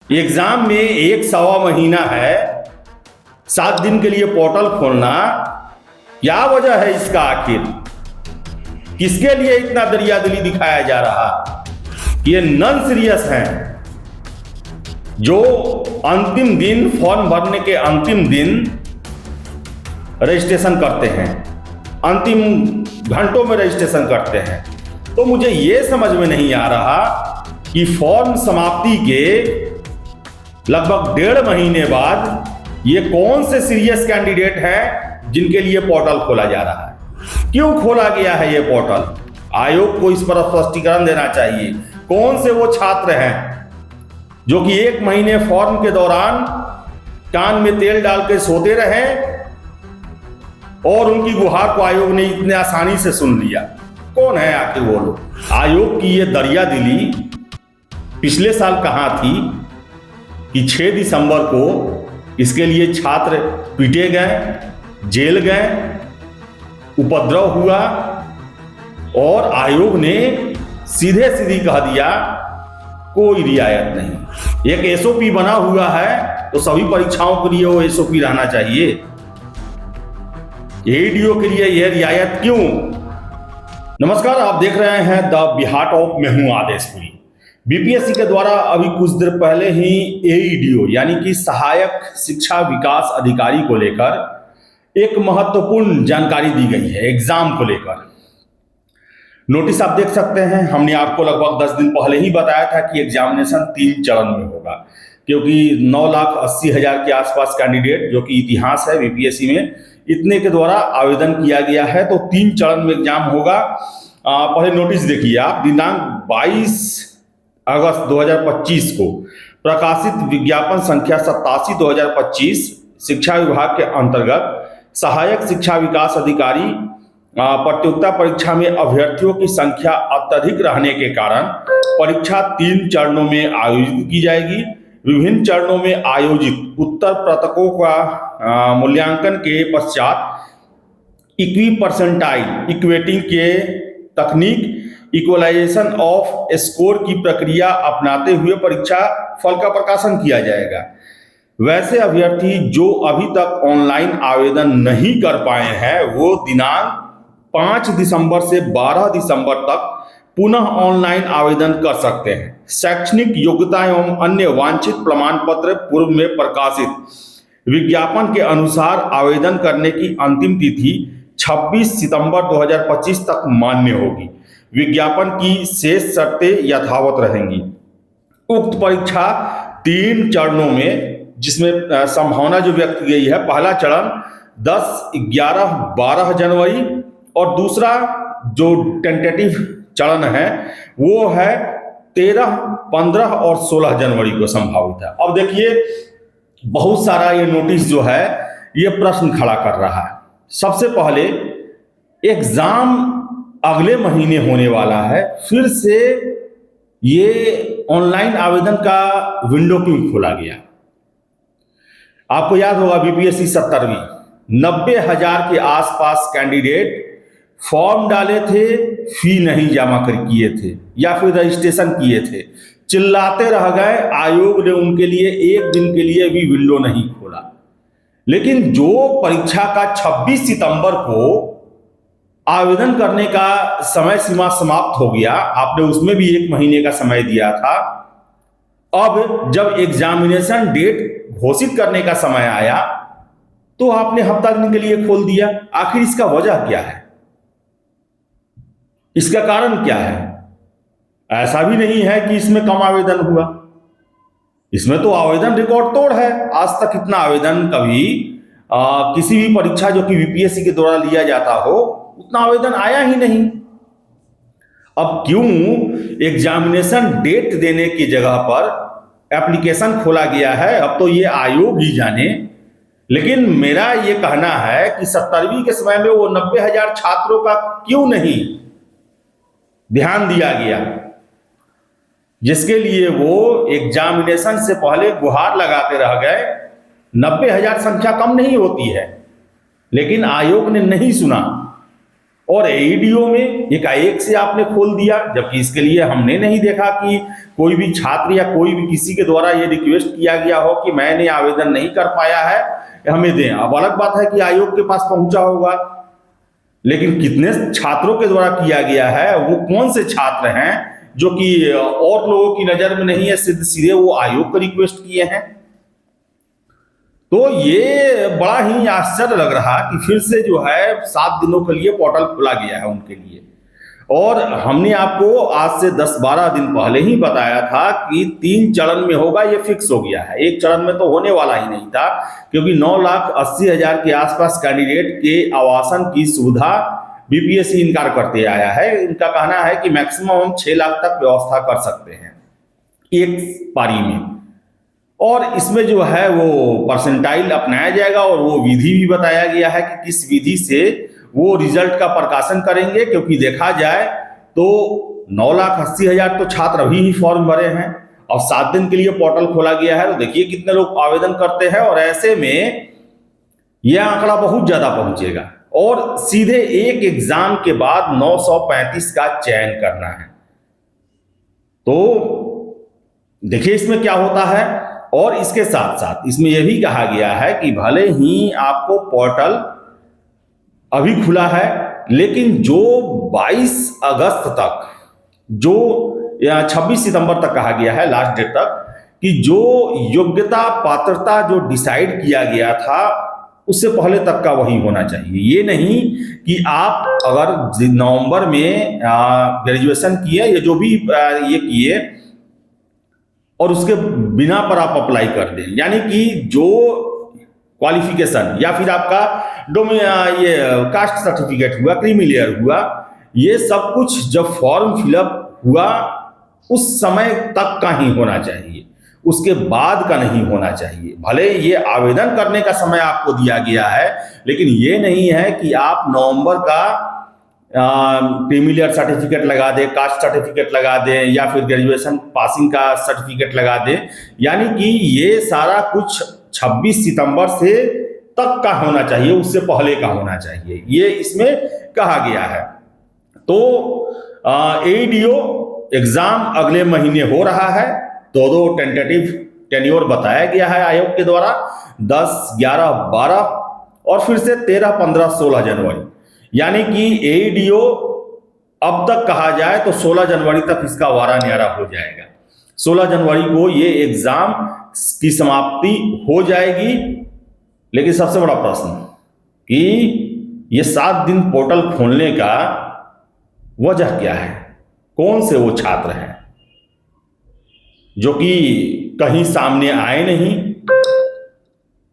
Exam में एक सवा महीना है, 7 दिन के लिए पोर्टल खोलना, क्या वजह है इसका? आखिर किसके लिए इतना दरियादिली दिखाया जा रहा? ये नॉन सीरियस हैं जो अंतिम दिन, फॉर्म भरने के अंतिम दिन रजिस्ट्रेशन करते हैं, अंतिम घंटों में रजिस्ट्रेशन करते हैं। तो मुझे ये समझ में नहीं आ रहा कि फॉर्म समाप्ति के लगभग 1.5 महीने बाद ये कौन से सीरियस कैंडिडेट हैं जिनके लिए पोर्टल खोला जा रहा है। क्यों खोला गया है ये पोर्टल? आयोग को इस पर स्पष्टीकरण देना चाहिए। कौन से वो छात्र हैं जो कि 1 महीने फॉर्म के दौरान कान में तेल डाल के सोते रहे और उनकी गुहार को आयोग ने इतने आसानी से सुन लिया? कौन है आखिर वो लोग? आयोग की ये दरियादिली पिछले साल कहां थी कि 6 दिसंबर को इसके लिए छात्र पीटे गए, जेल गए, उपद्रव हुआ और आयोग ने सीधे सीधी कह दिया कोई रियायत नहीं। एक एसओपी बना हुआ है तो सभी परीक्षाओं के लिए वो एसओपी रहना चाहिए। एडीओ के लिए यह रियायत क्यों? नमस्कार, आप देख रहे हैं द बिहार टॉप में हूं आदेशपुरी। बीपीएससी के द्वारा अभी कुछ देर पहले ही एईडीओ यानी कि सहायक शिक्षा विकास अधिकारी को लेकर एक महत्वपूर्ण जानकारी दी गई है एग्जाम को लेकर। नोटिस आप देख सकते हैं। हमने आपको लगभग 10 दिन पहले ही बताया था कि एग्जामिनेशन 3 चरण में होगा, क्योंकि 9,80,000 के आसपास कैंडिडेट, जो कि इतिहास है बीपीएससी में, इतने के द्वारा आवेदन किया गया है। तो 3 चरण में एग्जाम होगा। पहले नोटिस देखिए आप। दिनांक 22 अगस्त 2025 को प्रकाशित विज्ञापन संख्या 87/2025 शिक्षा विभाग के अंतर्गत सहायक शिक्षा विकास अधिकारी प्रतियोगिता परीक्षा में अभ्यर्थियों की संख्या अत्यधिक रहने के कारण परीक्षा 3 चरणों में आयोजित की जाएगी। विभिन्न चरणों में आयोजित उत्तर पत्रकों का मूल्यांकन के पश्चात इक्वी परसेंटाइल इक्वेटिंग के तकनीक इक्वलाइजेशन ऑफ स्कोर की प्रक्रिया अपनाते हुए परीक्षा फल का प्रकाशन किया जाएगा। वैसे अभ्यर्थी जो अभी तक ऑनलाइन आवेदन नहीं कर पाए हैं वो दिनांक 5 दिसंबर से 12 दिसंबर तक पुनः ऑनलाइन आवेदन कर सकते हैं। शैक्षणिक योग्यता एवं अन्य वांछित प्रमाण पत्र पूर्व में प्रकाशित विज्ञापन के अनुसार आवेदन करने की अंतिम तिथि 26 सितंबर 2025 तक मान्य होगी। विज्ञापन की शेष शर्तें यथावत रहेंगी। उक्त परीक्षा 3 चरणों में, जिसमें संभावना जो व्यक्त की गई है, पहला चरण 10, 11, 12 जनवरी और दूसरा जो टेंटेटिव चरण है वो है 13, 15 और 16 जनवरी को संभावित है। अब देखिए, बहुत सारा ये नोटिस जो है ये प्रश्न खड़ा कर रहा है। सबसे पहले, एग्जाम अगले महीने होने वाला है, फिर से ये ऑनलाइन आवेदन का विंडो क्यों खोला गया? आपको याद होगा बीपीएससी 70वीं 90,000 के आसपास कैंडिडेट फॉर्म डाले थे, फी नहीं जमा कर किए थे या फिर रजिस्ट्रेशन किए थे, चिल्लाते रह गए। आयोग ने उनके लिए 1 दिन के लिए भी विंडो नहीं खोला। लेकिन जो परीक्षा का 26 सितंबर को आवेदन करने का समय सीमा समाप्त हो गया, आपने उसमें भी 1 महीने का समय दिया था। अब जब एग्जामिनेशन डेट घोषित करने का समय आया तो आपने हफ्ता दिन के लिए खोल दिया। आखिर इसका वजह क्या है? इसका कारण क्या है? ऐसा भी नहीं है कि इसमें कम आवेदन हुआ, इसमें तो आवेदन रिकॉर्ड तोड़ है। आज तक इतना आवेदन कभी किसी भी परीक्षा जो कि बीपीएससी के द्वारा लिया जाता हो, उतना आवेदन आया ही नहीं। अब क्यों एग्जामिनेशन डेट देने की जगह पर एप्लीकेशन खोला गया है, अब तो ये आयोग ही जाने। लेकिन मेरा ये कहना है कि 70वीं के समय में वो 90,000 छात्रों का क्यों नहीं ध्यान दिया गया, जिसके लिए वो एग्जामिनेशन से पहले गुहार लगाते रह गए। 90,000 संख्या कम नहीं होती है, लेकिन आयोग ने नहीं सुना और एईडीओ में एकाएक से आपने खोल दिया, जबकि इसके लिए हमने नहीं देखा कि कोई भी छात्र या कोई भी किसी के द्वारा ये रिक्वेस्ट किया गया हो कि मैंने आवेदन नहीं कर पाया है, हमें दें। अब अलग बात है कि आयोग के पास पहुंचा होगा, लेकिन कितने छात्रों के द्वारा किया गया है, वो कौन से छात्र हैं जो कि और लोगों की नजर में नहीं है, सीधे सीधे वो आयोग को रिक्वेस्ट किए हैं। तो ये बड़ा ही आश्चर्य लग रहा कि फिर से जो है 7 दिनों के लिए पोर्टल खोला गया है उनके लिए। और हमने आपको आज से 10-12 दिन पहले ही बताया था कि 3 चरण में होगा, ये फिक्स हो गया है। एक चरण में तो होने वाला ही नहीं था, क्योंकि 9,80,000 के आसपास कैंडिडेट के आवासन की सुविधा बीपीएससी इनकार करते आया है। इनका कहना है कि मैक्सिमम हम 6 लाख तक व्यवस्था कर सकते हैं एक पारी में, और इसमें जो है वो परसेंटाइल अपनाया जाएगा, और वो विधि भी बताया गया है कि किस विधि से वो रिजल्ट का प्रकाशन करेंगे। क्योंकि देखा जाए तो 9,80,000 तो छात्र अभी ही फॉर्म भरे हैं, और 7 दिन के लिए पोर्टल खोला गया है, तो देखिए कितने लोग आवेदन करते हैं। और ऐसे में यह आंकड़ा बहुत ज्यादा पहुंचेगा, और सीधे एक एग्जाम के बाद 935 का चयन करना है। तो देखिए इसमें क्या होता है। और इसके साथ साथ इसमें यह भी कहा गया है कि भले ही आपको पोर्टल अभी खुला है, लेकिन जो 22 अगस्त तक, जो 26 सितंबर तक कहा गया है लास्ट डेट तक, कि जो योग्यता पात्रता जो डिसाइड किया गया था उससे पहले तक का वही होना चाहिए। ये नहीं कि आप अगर नवंबर में ग्रेजुएशन किए या जो भी ये किए और उसके बिना पर आप अप्लाई कर दें, यानी कि जो क्वालिफिकेशन या फिर आपका ये कास्ट सर्टिफिकेट हुआ, क्रीमी लेयर हुआ, ये सब कुछ जब फॉर्म फिलअप हुआ उस समय तक का ही होना चाहिए, उसके बाद का नहीं होना चाहिए। भले ये आवेदन करने का समय आपको दिया गया है, लेकिन ये नहीं है कि आप नवंबर का क्रीमी लेयर सर्टिफिकेट लगा दें, कास्ट सर्टिफिकेट लगा दें, या फिर ग्रेजुएशन पासिंग का सर्टिफिकेट लगा दें। यानी कि ये सारा कुछ 26 सितंबर से तक का होना चाहिए, उससे पहले का होना चाहिए, ये इसमें कहा गया है। तो एईडीओ एग्जाम अगले महीने हो रहा है। दो टेंटेटिव टेन्योर बताया गया है आयोग के द्वारा, 10, 11, 12 और फिर से 13, 15, 16 जनवरी। यानी कि एईडीओ अब तक कहा जाए तो 16 जनवरी तक इसका वारा न्यारा हो जाएगा। 16 जनवरी को ये एग्जाम की समाप्ति हो जाएगी। लेकिन सबसे बड़ा प्रश्न कि ये 7 दिन पोर्टल खोलने का वजह क्या है? कौन से वो छात्र हैं जो कि कहीं सामने आए नहीं,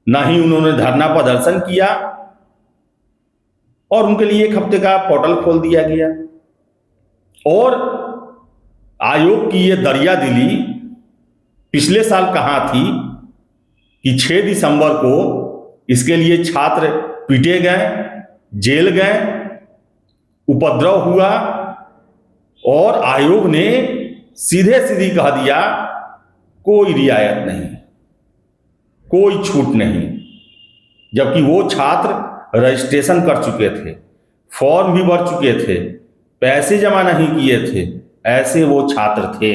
ना ही उन्होंने धरना प्रदर्शन किया, और उनके लिए 1 हफ्ते का पोर्टल खोल दिया गया। और आयोग की ये दरियादिली पिछले साल कहां थी कि 6 दिसंबर को इसके लिए छात्र पीटे गए, जेल गए, उपद्रव हुआ, और आयोग ने सीधे सीधी कह दिया कोई रियायत नहीं, कोई छूट नहीं। जबकि वो छात्र रजिस्ट्रेशन कर चुके थे, फॉर्म भी भर चुके थे, पैसे जमा नहीं किए थे, ऐसे वो छात्र थे।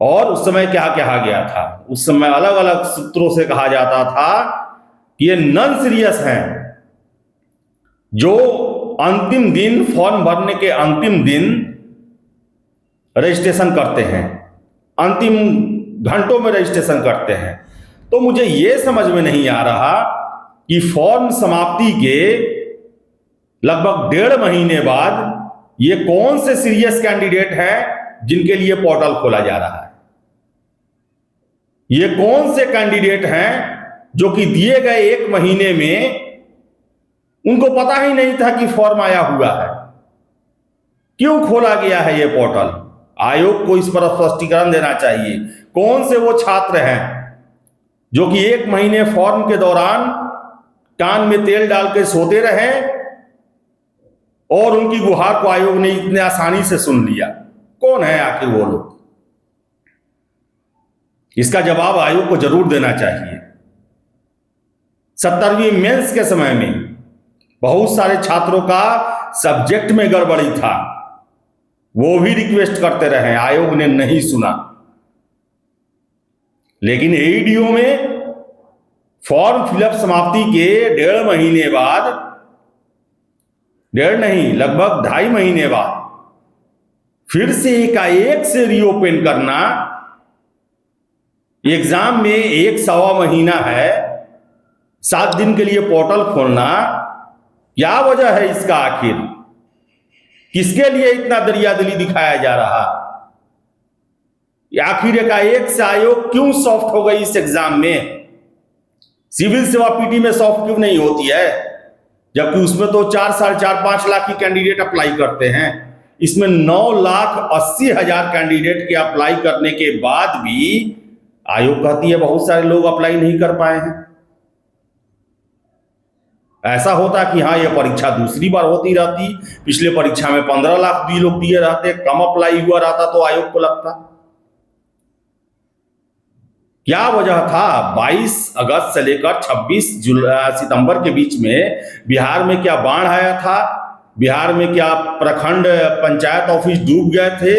और उस समय क्या कहा गया था? उस समय अलग अलग सूत्रों से कहा जाता था कि ये नॉन सीरियस हैं, जो अंतिम दिन, फॉर्म भरने के अंतिम दिन रजिस्ट्रेशन करते हैं, अंतिम घंटों में रजिस्ट्रेशन करते हैं। तो मुझे यह समझ में नहीं आ रहा कि फॉर्म समाप्ति के लगभग 1.5 महीने बाद ये कौन से सीरियस कैंडिडेट हैं जिनके लिए पोर्टल खोला जा रहा है। ये कौन से कैंडिडेट हैं जो कि दिए गए 1 महीने में उनको पता ही नहीं था कि फॉर्म आया हुआ है। क्यों खोला गया है ये पोर्टल? आयोग को इस पर स्पष्टीकरण देना चाहिए। कौन से वो छात्र हैं जो कि 1 महीने फॉर्म के दौरान कान में तेल डाल के सोते रहे और उनकी गुहार को आयोग ने इतने आसानी से सुन लिया? कौन है आखिर वो लोग? इसका जवाब आयोग को जरूर देना चाहिए। 70वीं मेंस के समय में बहुत सारे छात्रों का सब्जेक्ट में गड़बड़ी था, वो भी रिक्वेस्ट करते रहे, आयोग ने नहीं सुना। लेकिन एईडीओ में फॉर्म फिलअप समाप्ति के 1.5 महीने बाद, 1.5 नहीं लगभग 2.5 महीने बाद फिर से एकाएक से रीओपन करना, एग्जाम में 1-1.25 महीना है, 7 दिन के लिए पोर्टल खोलना, क्या वजह है इसका? आखिर किसके लिए इतना दरियादिली दिखाया जा रहा? आखिर एकाएक से आयोग क्यों सॉफ्ट हो गई इस एग्जाम में? सिविल सेवा पीटी में सॉफ्ट क्यों नहीं होती है, जबकि उसमें तो 4, 4.5, 5 लाख की कैंडिडेट अप्लाई करते हैं। इसमें 9,80,000 कैंडिडेट के अप्लाई करने के बाद भी आयोग कहती है बहुत सारे लोग अप्लाई नहीं कर पाए हैं। ऐसा होता कि हाँ, यह परीक्षा दूसरी बार होती रहती, पिछले परीक्षा में 15 लाख भी लोग दिए रहते, कम अप्लाई हुआ रहता तो आयोग को लगता। क्या वजह था? 22 अगस्त से लेकर 26 सितंबर के बीच में बिहार में क्या बाढ़ आया था? बिहार में क्या प्रखंड पंचायत ऑफिस डूब गए थे?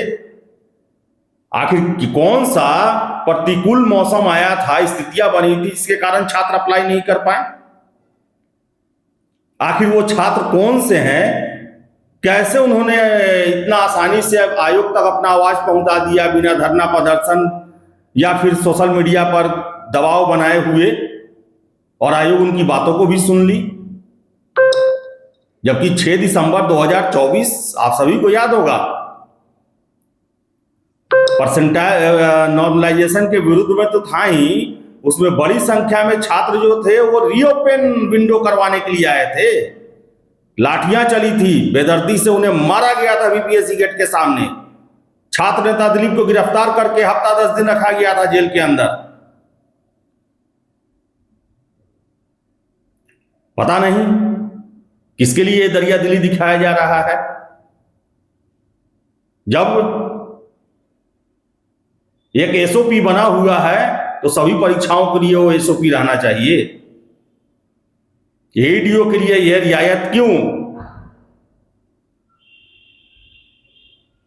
आखिर कौन सा प्रतिकूल मौसम आया था, स्थितियां बनी थी जिसके कारण छात्र अप्लाई नहीं कर पाए? आखिर वो छात्र कौन से हैं? कैसे उन्होंने इतना आसानी से आयोग तक अपना आवाज पहुंचा दिया बिना धरना प्रदर्शन या फिर सोशल मीडिया पर दबाव बनाए हुए, और आयोग उनकी बातों को भी सुन ली? जबकि 6 दिसंबर 2024 आप सभी को याद होगा, परसेंटाइल नॉर्मलाइजेशन के विरुद्ध में तो था ही, उसमें बड़ी संख्या में छात्र जो थे वो रीओपन विंडो करवाने के लिए आए थे। लाठियां चली थी, बेदर्दी से उन्हें मारा गया था बीपीएससी गेट के सामने। छात्र नेता दिलीप को गिरफ्तार करके हफ्ता 10 दिन रखा गया था जेल के अंदर। पता नहीं किसके लिए दरियादिली दिखाया जा रहा है, जब एक एसओपी बना हुआ है तो सभी परीक्षाओं के लिए वो एसओपी रहना चाहिए। एईडीओ के लिए यह रियायत क्यों?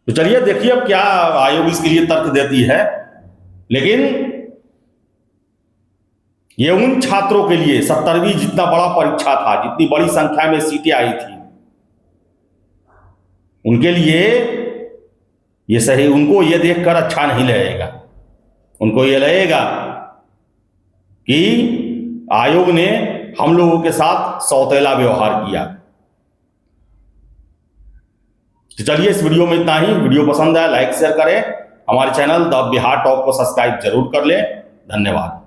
तो चलिए देखिए अब क्या आयोग इसके लिए तर्क देती है। लेकिन ये उन छात्रों के लिए 70वीं जितना बड़ा परीक्षा था, जितनी बड़ी संख्या में सीटें आई थी, उनके लिए ये सही, उनको ये देखकर अच्छा नहीं लगेगा। उनको ये लगेगा कि आयोग ने हम लोगों के साथ सौतेला व्यवहार किया। तो चलिए इस वीडियो में इतना ही। वीडियो पसंद आया लाइक शेयर करें, हमारे चैनल द बिहार टॉप को सब्सक्राइब जरूर कर लें। धन्यवाद।